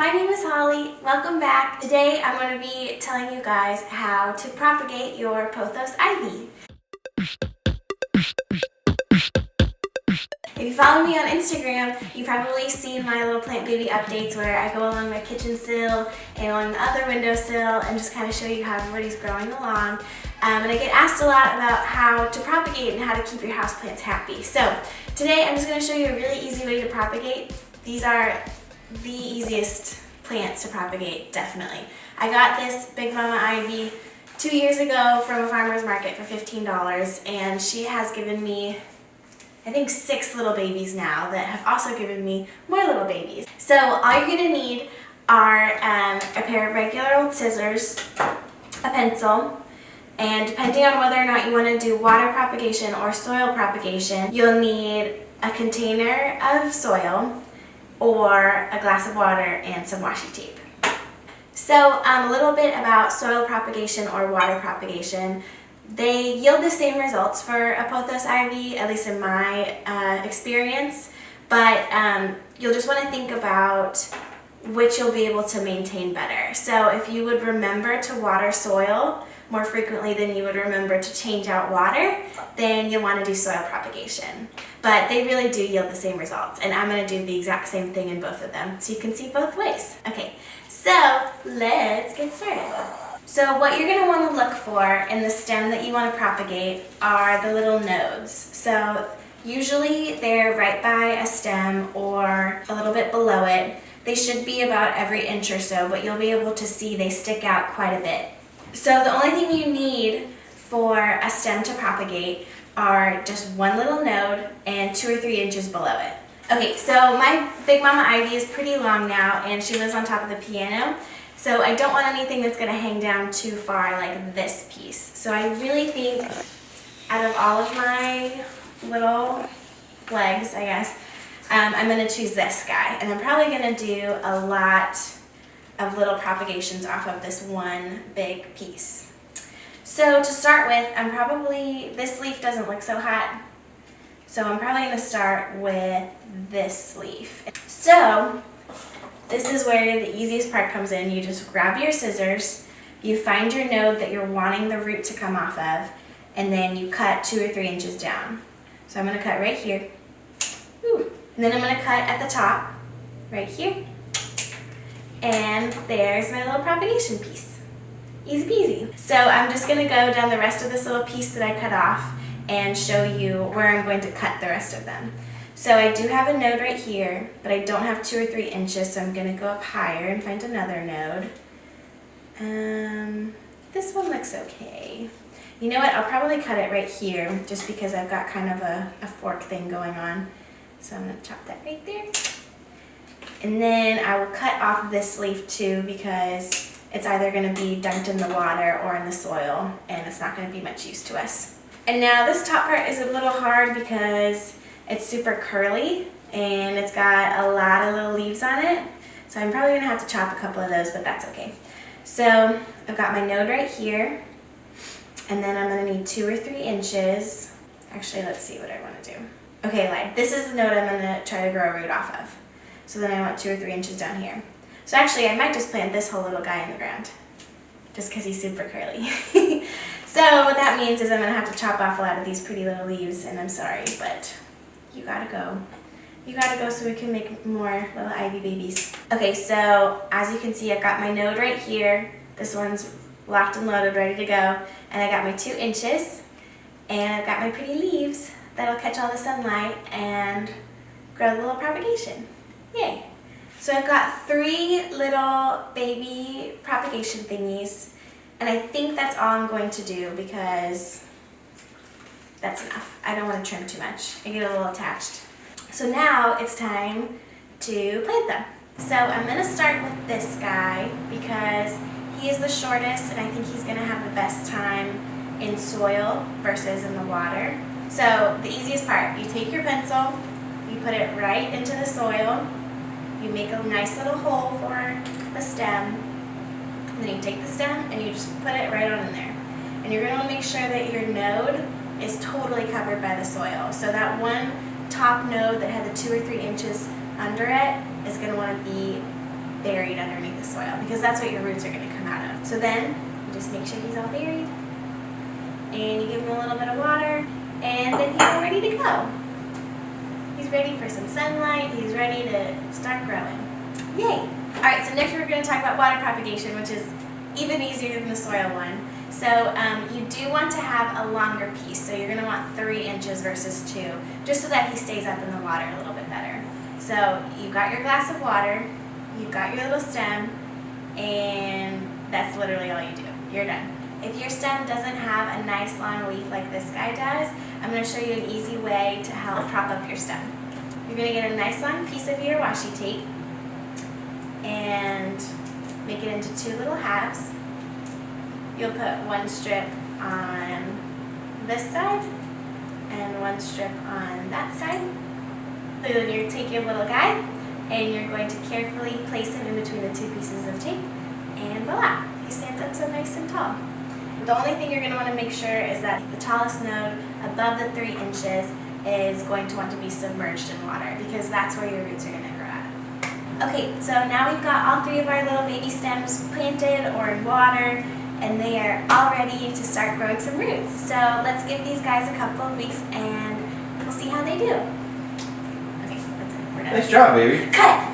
My name is Holly. Welcome back. Today I'm going to be telling you guys how to propagate your Pothos ivy. If you follow me on Instagram, you've probably seen my little plant baby updates where I go along my kitchen sill and along the other windowsill and just kind of show you how everybody's growing along. And I get asked a lot about how to propagate and how to keep your houseplants happy. So today I'm just going to show you a really easy way to propagate. These are the easiest plants to propagate, definitely. I got this Big Mama ivy 2 years ago from a farmer's market for $15, and she has given me, I think, 6 little babies now that have also given me more little babies. So all you're going to need are a pair of regular old scissors, a pencil, and depending on whether or not you want to do water propagation or soil propagation, you'll need a container of soil or a glass of water and some washi tape. So a little bit about soil propagation or water propagation. They yield the same results for a Pothos ivy, at least in my experience, but you'll just want to think about which you'll be able to maintain better. So if you would remember to water soil more frequently than you would remember to change out water, then you'll want to do soil propagation. But they really do yield the same results, and I'm going to do the exact same thing in both of them so you can see both ways. Okay, so let's get started. So what you're going to want to look for in the stem that you want to propagate are the little nodes. So usually they're right by a stem or a little bit below it. They should be about every inch or so, but you'll be able to see they stick out quite a bit. So the only thing you need for a stem to propagate are just one little node and 2 or 3 inches below it. Okay, so my Big Mama ivy is pretty long now, and she lives on top of the piano. So I don't want anything that's going to hang down too far like this piece. So I really think out of all of my little legs, I guess, I'm going to choose this guy. And I'm probably going to do a lot of little propagations off of this one big piece. So to start with, this leaf doesn't look so hot. So I'm probably going to start with this leaf. So this is where the easiest part comes in. You just grab your scissors, you find your node that you're wanting the root to come off of, and then you cut 2 or 3 inches down. So I'm going to cut right here. Ooh. And then I'm going to cut at the top, right here. And there's my little propagation piece. Easy peasy. So I'm just going to go down the rest of this little piece that I cut off and show you where I'm going to cut the rest of them. So I do have a node right here, but I don't have 2 or 3 inches, so I'm going to go up higher and find another node. This one looks okay. You know what, I'll probably cut it right here just because I've got kind of a fork thing going on. So I'm going to chop that right there. And then I will cut off this leaf too because it's either going to be dunked in the water or in the soil, and it's not going to be much use to us. And now this top part is a little hard because it's super curly and it's got a lot of little leaves on it. So I'm probably going to have to chop a couple of those, but that's okay. So I've got my node right here, and then I'm going to need 2 or 3 inches. Actually, let's see what I want to do. Okay, this is the node I'm going to try to grow a root off of. So then I want 2 or 3 inches down here. So actually, I might just plant this whole little guy in the ground, just because he's super curly. So what that means is I'm going to have to chop off a lot of these pretty little leaves, and I'm sorry, but you gotta go. You gotta go so we can make more little ivy babies. Okay, so as you can see, I've got my node right here. This one's locked and loaded, ready to go. And I got my 2 inches, and I've got my pretty leaves that'll catch all the sunlight and grow the little propagation. Yay! So I've got 3 little baby propagation thingies, and I think that's all I'm going to do because that's enough. I don't want to trim too much. I get a little attached. So now it's time to plant them. So I'm going to start with this guy because he is the shortest, and I think he's going to have the best time in soil versus in the water. So the easiest part, you take your pencil, you put it right into the soil, you make a nice little hole for the stem, and then you take the stem and you just put it right on in there. And you're going to want to make sure that your node is totally covered by the soil. So that one top node that had the 2 or 3 inches under it is going to want to be buried underneath the soil, because that's what your roots are going to come out of. So then you just make sure he's all buried, and you give him a little bit of water, and then he's all ready to go. He's ready for some sunlight. He's ready to start growing. Yay! All right, so next we're going to talk about water propagation, which is even easier than the soil one. So you do want to have a longer piece, so you're going to want 3 inches versus 2, just so that he stays up in the water a little bit better. So you've got your glass of water, you've got your little stem, and that's literally all you do. You're done. If your stem doesn't have a nice long leaf like this guy does, I'm going to show you an easy way to help prop up your stem. You're going to get a nice long piece of your washi tape and make it into 2 little halves. You'll put 1 strip on this side and 1 strip on that side. So then you take your little guy and you're going to carefully place him in between the 2 pieces of tape, and voila, he stands up so nice and tall. The only thing you're going to want to make sure is that the tallest node above the 3 inches is going to want to be submerged in water, because that's where your roots are going to grow out. Okay, so now we've got all 3 of our little baby stems planted or in water, and they are all ready to start growing some roots. So let's give these guys a couple of weeks and we'll see how they do. Okay, that's it. We're done. Nice job, baby. Cut!